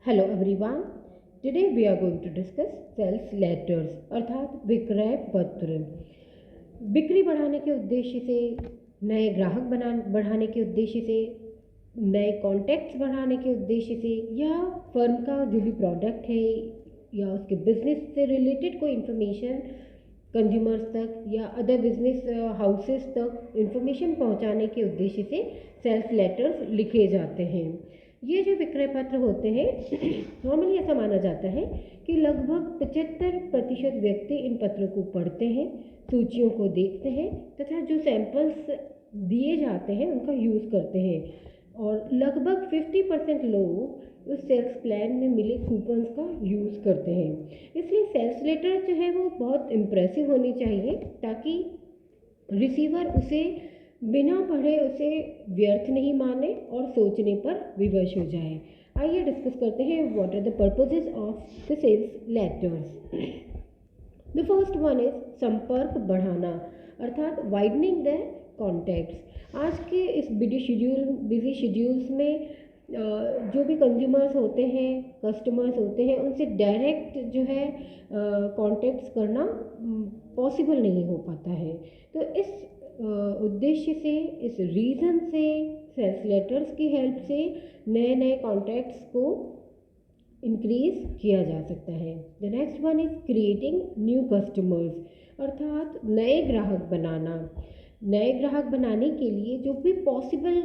Hello everyone. Today we are going to discuss sales letters अर्थात विक्रय पत्र। बिक्री बढ़ाने के उद्देश्य से, नए ग्राहक बढ़ाने के उद्देश्य से, नए कॉन्टैक्ट्स बढ़ाने के उद्देश्य से, या फर्म का जो भी प्रोडक्ट है या उसके बिजनेस से रिलेटेड कोई इन्फॉर्मेशन कंज्यूमर्स तक या अदर बिजनेस हाउसेस तक इंफॉर्मेशन पहुंचाने के उद्देश्य से सेल्स लेटर्स लिखे जाते हैं। ये जो विक्रय पत्र होते हैं नॉर्मली ऐसा माना जाता है कि लगभग 75% व्यक्ति इन पत्रों को पढ़ते हैं, सूचियों को देखते हैं तथा जो सैंपल्स दिए जाते हैं उनका यूज़ करते हैं, और लगभग 50% लोग उस सेल्स प्लान में मिले कूपन्स का यूज़ करते हैं। इसलिए सेल्स लेटर जो है वो बहुत इम्प्रेसिव होनी चाहिए ताकि रिसीवर उसे बिना पढ़े उसे व्यर्थ नहीं माने और सोचने पर विवश हो जाए। आइए डिस्कस करते हैं what are the purposes of the sales letters. The first one is संपर्क बढ़ाना अर्थात वाइडनिंग द कॉन्टैक्ट्स। आज के इस बिजी शेड्यूल्स में जो भी कंज्यूमर्स होते हैं, कस्टमर्स होते हैं, उनसे डायरेक्ट जो है कॉन्टैक्ट्स करना पॉसिबल नहीं हो पाता है। तो इस उद्देश्य से, इस रीज़न से सेल्स लेटर्स की हेल्प से नए नए कॉन्टैक्ट्स को इंक्रीज किया जा सकता है। The next one is creating new customers अर्थात नए ग्राहक बनाना। नए ग्राहक बनाने के लिए जो भी पॉसिबल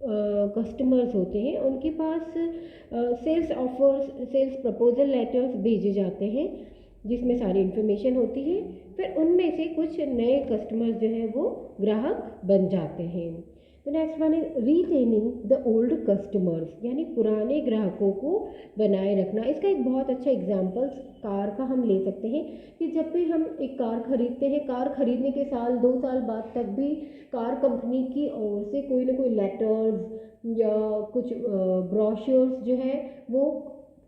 कस्टमर्स होते हैं उनके पास sales offers, sales proposal letters भेजे जाते हैं जिसमें सारी इन्फॉर्मेशन होती है। फिर उनमें से कुछ नए कस्टमर्स जो हैं वो ग्राहक बन जाते हैं। तो next one is retaining the old customers यानी पुराने ग्राहकों को बनाए रखना। इसका एक बहुत अच्छा एग्जांपल कार का हम ले सकते हैं कि जब भी हम एक कार खरीदते हैं, कार खरीदने के साल 2 साल बाद तक भी कार कंपनी की ओर से कोई ना कोई लेटर्स या कुछ ब्रोशर्स जो है वो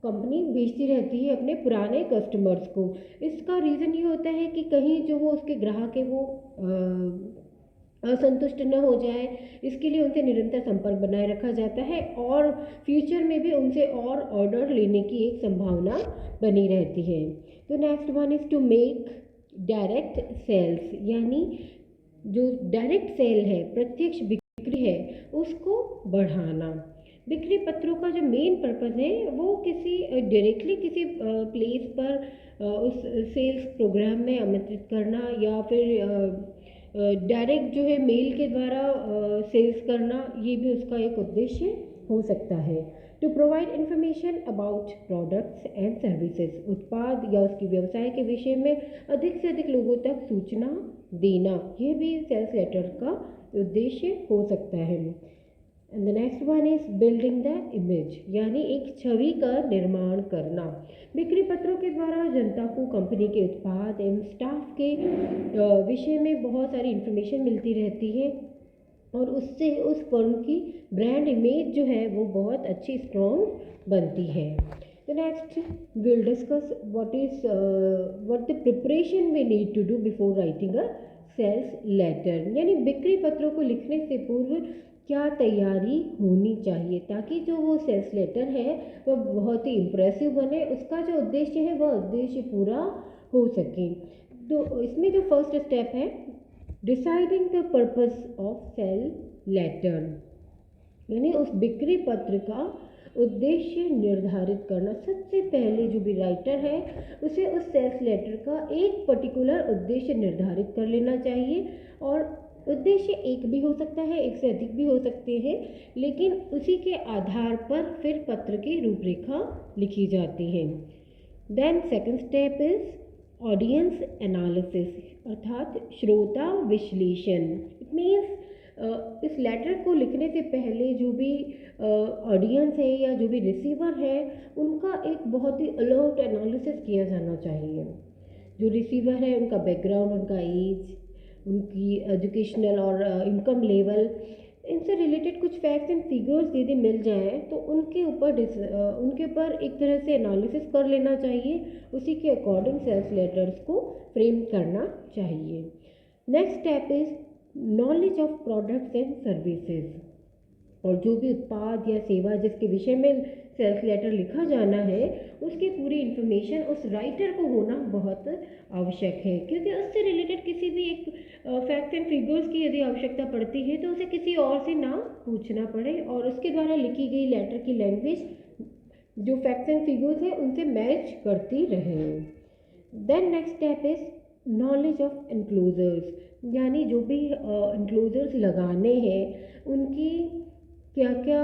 कंपनी भेजती रहती है अपने पुराने कस्टमर्स को। इसका रीज़न ये होता है कि कहीं जो वो उसके ग्राहक है वो असंतुष्ट न हो जाए, इसके लिए उनसे निरंतर संपर्क बनाए रखा जाता है और फ्यूचर में भी उनसे और ऑर्डर लेने की एक संभावना बनी रहती है। तो next one is to make direct sales यानी जो डायरेक्ट सेल है, प्रत्यक्ष बिक्री है, उसको बढ़ाना। बिक्री पत्रों का जो मेन पर्पज़ है वो किसी डायरेक्टली किसी प्लेस पर उस सेल्स प्रोग्राम में आमंत्रित करना या फिर डायरेक्ट जो है मेल के द्वारा सेल्स करना, ये भी उसका एक उद्देश्य हो सकता है। To provide information about products and services उत्पाद या उसकी व्यवसाय के विषय में अधिक से अधिक लोगों तक सूचना देना, ये भी सेल्स लेटर का उद्देश्य हो सकता है। And the next one is building the image यानी एक छवि का निर्माण करना। बिक्री पत्रों के द्वारा जनता को कंपनी के उत्पाद एवं स्टाफ के विषय में बहुत सारी इन्फॉर्मेशन मिलती रहती है और उससे उस फर्म की ब्रांड इमेज जो है वो बहुत अच्छी स्ट्रॉन्ग बनती है। तो next will discuss what the preparation we need to do before writing a sales letter यानी बिक्री पत्रों को लिखने से पूर्व क्या तैयारी होनी चाहिए ताकि जो वो सेल्स लेटर है वह बहुत ही इम्प्रेसिव बने, उसका जो उद्देश्य है वह उद्देश्य पूरा हो सके। तो इसमें जो फर्स्ट स्टेप है deciding the purpose of sale letter यानी उस बिक्री पत्र का उद्देश्य निर्धारित करना। सबसे पहले जो भी राइटर है उसे उस सेल्स लेटर का एक पर्टिकुलर उद्देश्य निर्धारित कर लेना चाहिए, और उद्देश्य एक भी हो सकता है, एक से अधिक भी हो सकते हैं, लेकिन उसी के आधार पर फिर पत्र की रूपरेखा लिखी जाती है। Then second step is audience analysis अर्थात श्रोता विश्लेषण। इट मीन्स इस लेटर को लिखने से पहले जो भी ऑडियंस है या जो भी रिसीवर है उनका एक बहुत ही अलर्ट एनालिसिस किया जाना चाहिए। जो रिसीवर है उनका बैकग्राउंड, उनका एज, उनकी एजुकेशनल और इनकम लेवल, इनसे रिलेटेड कुछ फैक्ट्स एंड फिगर्स यदि मिल जाए तो उनके ऊपर एक तरह से एनालिसिस कर लेना चाहिए, उसी के अकॉर्डिंग सेल्स लेटर्स को फ्रेम करना चाहिए। Next step is knowledge of products and services और जो भी उत्पाद या सेवा जिसके विषय में सेल्स लेटर लिखा जाना है उसकी पूरी इन्फॉर्मेशन उस राइटर को होना बहुत आवश्यक है, क्योंकि उससे रिलेटेड किसी भी एक फैक्ट एंड फिगर्स की यदि आवश्यकता पड़ती है तो उसे किसी और से ना पूछना पड़े और उसके द्वारा लिखी गई लेटर की लैंग्वेज जो फैक्ट्स एंड फिगर्स है उनसे मैच करती रहे। Then next step is knowledge of enclosures, यानी जो भी एनक्लोजर्स लगाने हैं उनकी क्या क्या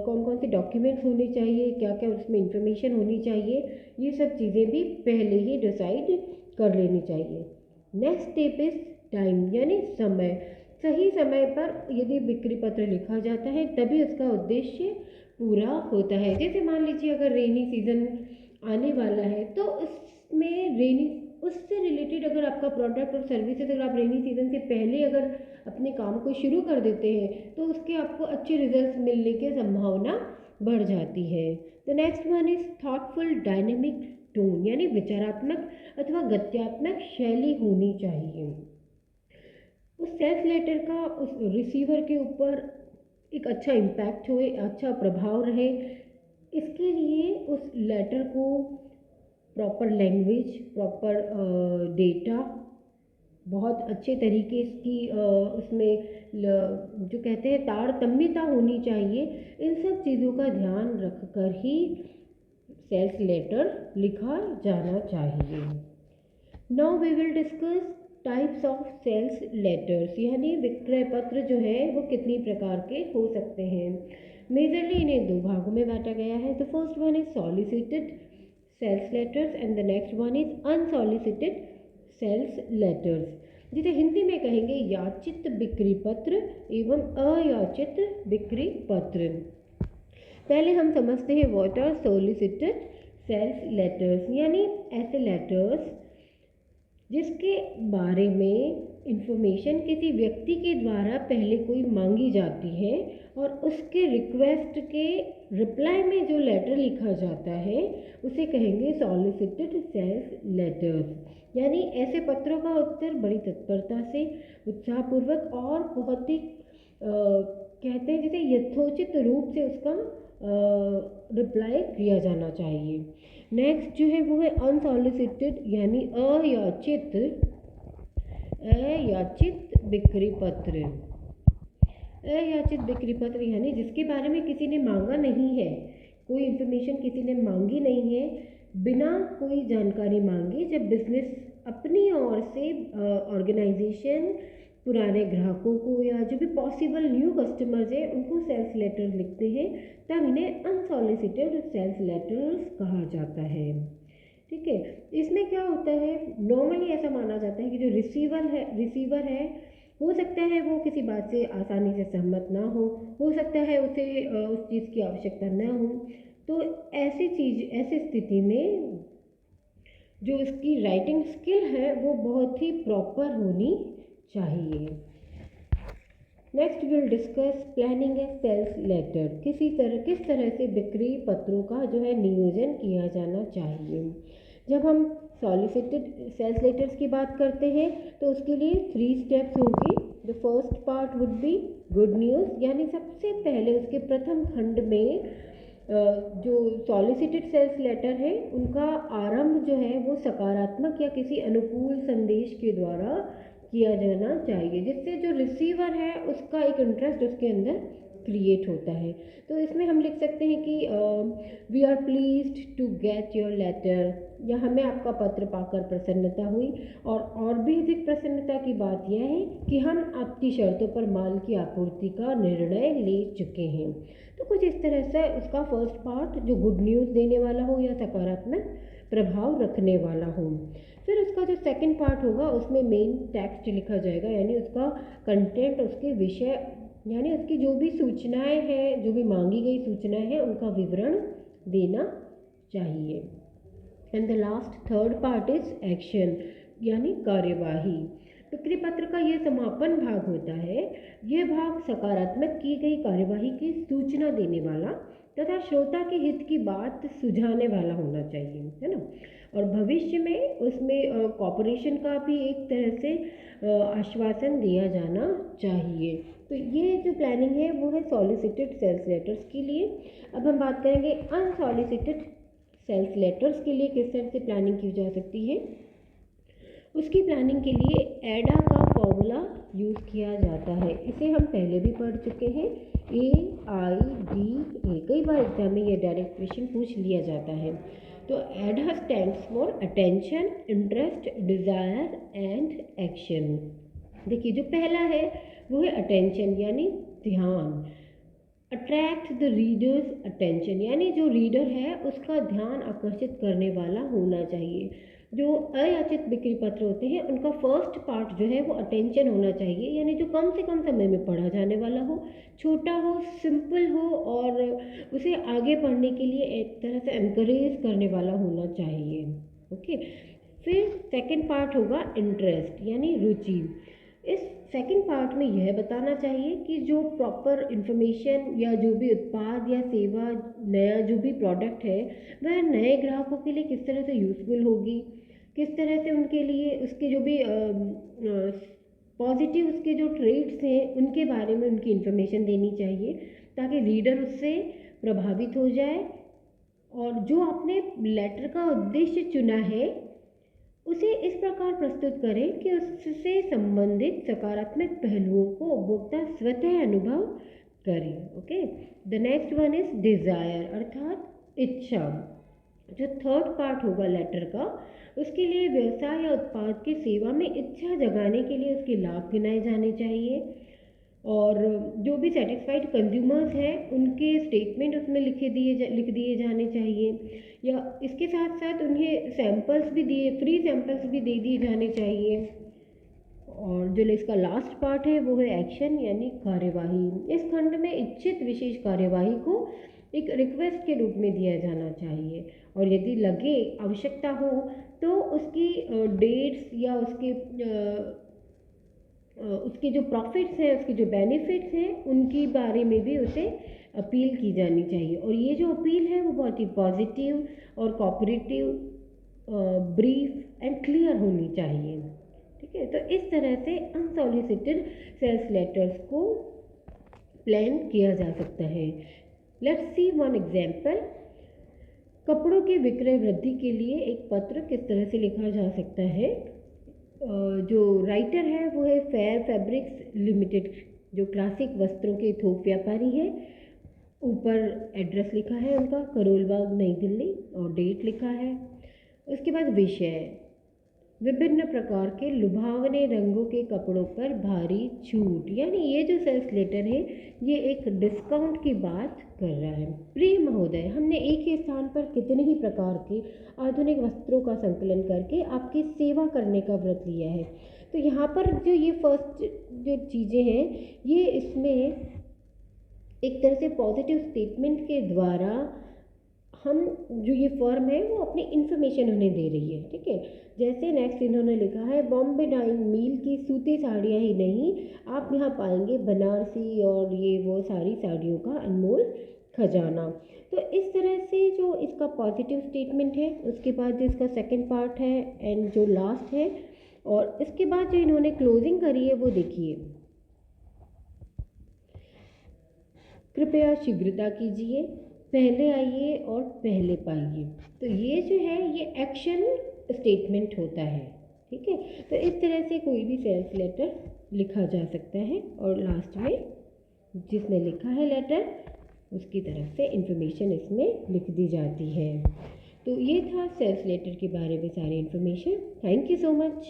कौन कौन से डॉक्यूमेंट्स होने चाहिए, क्या क्या उसमें इंफॉर्मेशन होनी चाहिए, ये सब चीज़ें भी पहले ही डिसाइड कर लेनी चाहिए। नेक्स्ट स्टेप इज टाइम, यानी समय। सही समय पर यदि बिक्री पत्र लिखा जाता है तभी उसका उद्देश्य पूरा होता है। जैसे मान लीजिए अगर रेनी सीजन आने वाला है तो उसमें रेनी उससे रिलेटेड अगर आपका प्रोडक्ट और सर्विसेज अगर आप रेनी सीजन से पहले अगर अपने काम को शुरू कर देते हैं तो उसके आपको अच्छे रिजल्ट्स मिलने की संभावना बढ़ जाती है। The next one is thoughtful dynamic tone, यानी विचारात्मक अथवा गत्यात्मक शैली होनी चाहिए। उस सेल्स लेटर का उस रिसीवर के ऊपर एक अच्छा इम्पैक्ट होए, अच्छा प्रभाव रहे, इसके लिए उस लेटर को प्रॉपर लैंग्वेज, प्रॉपर डेटा, बहुत अच्छे तरीके की उसमें जो कहते हैं तारतम्यता होनी चाहिए। इन सब चीज़ों का ध्यान रख कर ही सेल्स लेटर लिखा जाना चाहिए। Now we will discuss types of sales letters, यानी विक्रय पत्र जो है वो कितनी प्रकार के हो सकते हैं। मेजरली इन्हें दो भागों में बांटा गया है। The first one is solicited sales letters and the next one is unsolicited sales letters, जिसे हिंदी में कहेंगे याचित बिक्री पत्र एवं अयाचित बिक्री पत्र। पहले हम समझते हैं what are solicited sales letters, यानी ऐसे लेटर्स जिसके बारे में इंफॉर्मेशन किसी व्यक्ति के द्वारा पहले कोई मांगी जाती है और उसके रिक्वेस्ट के रिप्लाई में जो लेटर लिखा जाता है उसे कहेंगे सॉलिसिटेड सेल्स लेटर्स। यानी ऐसे पत्रों का उत्तर बड़ी तत्परता से, उत्साहपूर्वक और बहुत ही कहते हैं जैसे यथोचित रूप से उसका रिप्लाई किया जाना चाहिए। नेक्स्ट जो है वो है अनसॉलिसिटेड, यानी अयाचित बिक्री पत्र। अयाचित बिक्री पत्र यानी जिसके बारे में किसी ने मांगा नहीं है, कोई इन्फॉर्मेशन किसी ने मांगी नहीं है, बिना कोई जानकारी मांगे जब बिजनेस अपनी ओर से ऑर्गेनाइजेशन पुराने ग्राहकों को या जो भी पॉसिबल न्यू कस्टमर्स हैं उनको सेल्स लेटर्स लिखते हैं, तब इन्हें अनसॉलिसिटेड सेल्स लेटर्स कहा जाता है। ठीक है, इसमें क्या होता है, नॉर्मली ऐसा माना जाता है कि जो रिसीवर है हो सकता है वो किसी बात से आसानी से सहमत ना हो सकता है उसे उस चीज़ की आवश्यकता ना हो, तो ऐसी स्थिति में जो इसकी राइटिंग स्किल है वो बहुत ही प्रॉपर होनी चाहिए। Next will discuss planning a sales letter, किस तरह से बिक्री पत्रों का जो है नियोजन किया जाना चाहिए। जब हम सॉलिसिटेड सेल्स लेटर्स की बात करते हैं तो उसके लिए 3 स्टेप्स होगी। The first part would be good news, यानी सबसे पहले उसके प्रथम खंड में जो सॉलिसिटेड सेल्स लेटर है उनका आरंभ जो है वो सकारात्मक या किसी अनुकूल संदेश के द्वारा किया जाना चाहिए, जिससे जो रिसीवर है उसका एक इंटरेस्ट उसके अंदर क्रिएट होता है। तो इसमें हम लिख सकते हैं कि we are pleased to get your letter, या हमें आपका पत्र पाकर प्रसन्नता हुई, और भी अधिक प्रसन्नता की बात यह है कि हम आपकी शर्तों पर माल की आपूर्ति का निर्णय ले चुके हैं। तो कुछ इस तरह से उसका फर्स्ट पार्ट जो गुड न्यूज़ देने वाला हो या सकारात्मक प्रभाव रखने वाला हो। फिर उसका जो सेकंड पार्ट होगा उसमें मेन टेक्स्ट लिखा जाएगा, यानी उसका कंटेंट, उसके विषय, यानी उसकी जो भी सूचनाएं हैं, जो भी मांगी गई सूचनाएं हैं उनका विवरण देना चाहिए। And the last third part is action, यानी कार्यवाही। बिक्री पत्र का यह समापन भाग होता है, यह भाग सकारात्मक की गई कार्यवाही की सूचना देने वाला तथा श्रोता के हित की बात सुझाने वाला होना चाहिए, है ना। और भविष्य में उसमें कॉपरेशन का भी एक तरह से आश्वासन दिया जाना चाहिए। तो ये जो प्लानिंग है वो है सॉलिसिटेड सेल्स लेटर्स के लिए। अब हम बात करेंगे अनसॉलिसिटेड सेल्स लेटर्स के लिए किस तरह से प्लानिंग की जा सकती है। उसकी प्लानिंग के लिए एडा का फॉर्मूला यूज़ किया जाता है। इसे हम पहले भी पढ़ चुके हैं, AIDA। कई बार एग्जाम में ये डायरेक्ट क्वेश्चन पूछ लिया जाता है। तो एडा stands for attention, interest, desire and action. देखिए जो पहला है वो है अटेंशन यानी ध्यान। अट्रैक्ट द रीडर्स अटेंशन यानी जो रीडर है उसका ध्यान आकर्षित करने वाला होना चाहिए। जो अयाचित बिक्री पत्र होते हैं उनका फर्स्ट पार्ट जो है वो अटेंशन होना चाहिए, यानी जो कम से कम समय में पढ़ा जाने वाला हो, छोटा हो, सिंपल हो और उसे आगे पढ़ने के लिए एक तरह से एनकरेज करने वाला होना चाहिए। ओके, फिर सेकंड पार्ट होगा इंटरेस्ट यानी रुचि। इस सेकंड पार्ट में यह बताना चाहिए कि जो प्रॉपर इन्फॉर्मेशन या जो भी उत्पाद या सेवा, नया जो भी प्रोडक्ट है वह नए ग्राहकों के लिए किस तरह से यूज़फुल होगी, किस तरह से उनके लिए उसके जो भी पॉजिटिव उसके जो ट्रेड्स हैं उनके बारे में उनकी इन्फॉर्मेशन देनी चाहिए ताकि रीडर उससे प्रभावित हो जाए और जो आपने लेटर का उद्देश्य चुना है उसे इस प्रकार प्रस्तुत करें कि उससे संबंधित सकारात्मक पहलुओं को उपभोक्ता स्वतः अनुभव करें। Okay, the next one is desire अर्थात इच्छा। जो थर्ड पार्ट होगा लेटर का उसके लिए व्यवसाय या उत्पाद की सेवा में इच्छा जगाने के लिए उसके लाभ गिनाए जाने चाहिए और जो भी सेटिस्फाइड कंज्यूमर्स हैं उनके स्टेटमेंट उसमें लिख दिए जाने चाहिए या इसके साथ साथ उन्हें सैंपल्स भी फ्री सैंपल्स भी दे दिए जाने चाहिए। और जो इसका लास्ट पार्ट है वो है एक्शन यानी कार्यवाही। इस खंड में इच्छित विशेष कार्यवाही को एक रिक्वेस्ट के रूप में दिया जाना चाहिए और यदि लगे आवश्यकता हो तो उसकी डेट्स या उसके जो प्रॉफिट्स हैं, उसके जो बेनिफिट्स हैं उनके बारे में भी उसे अपील की जानी चाहिए और ये जो अपील है वो बहुत ही पॉजिटिव और कोऑपरेटिव, ब्रीफ एंड क्लियर होनी चाहिए। ठीक है, तो इस तरह से अनसॉलिसिटेड सेल्स लेटर्स को प्लान किया जा सकता है। Let's see one example. कपड़ों के विक्रय वृद्धि के लिए एक पत्र किस तरह से लिखा जा सकता है। जो राइटर है वो है फेयर फैब्रिक्स लिमिटेड, जो क्लासिक वस्त्रों के थोक व्यापारी है। ऊपर एड्रेस लिखा है उनका, करोल बाग नई दिल्ली और डेट लिखा है। उसके बाद विषय, विभिन्न प्रकार के लुभावने रंगों के कपड़ों पर भारी छूट, यानी ये जो सेल्स लेटर है ये एक डिस्काउंट की बात कर रहा है। प्रिय महोदय, हमने एक ही स्थान पर कितने ही प्रकार के आधुनिक वस्त्रों का संकलन करके आपकी सेवा करने का व्रत लिया है। तो यहाँ पर जो ये फर्स्ट जो चीज़ें हैं ये इसमें एक तरह से पॉजिटिव स्टेटमेंट के द्वारा हम जो ये फर्म है वो अपनी इन्फॉर्मेशन उन्हें दे रही है। ठीक है, जैसे नेक्स्ट इन्होंने लिखा है बॉम्बे डाइंग मिल की सूती साड़ियाँ ही नहीं, आप यहाँ पाएंगे बनारसी और ये वो सारी साड़ियों का अनमोल खजाना। तो इस तरह से जो इसका पॉजिटिव स्टेटमेंट है, उसके बाद जो इसका सेकंड पार्ट है एंड जो लास्ट है, और इसके बाद जो इन्होंने क्लोजिंग करी है वो देखिए, कृपया शीघ्रता कीजिए, पहले आइए और पहले पाइए। तो ये जो है ये एक्शन स्टेटमेंट होता है। ठीक है, तो इस तरह से कोई भी सेल्स लेटर लिखा जा सकता है और लास्ट में जिसने लिखा है लेटर उसकी तरफ से इंफॉर्मेशन इसमें लिख दी जाती है। तो ये था सेल्स लेटर के बारे में सारी information. Thank you so much.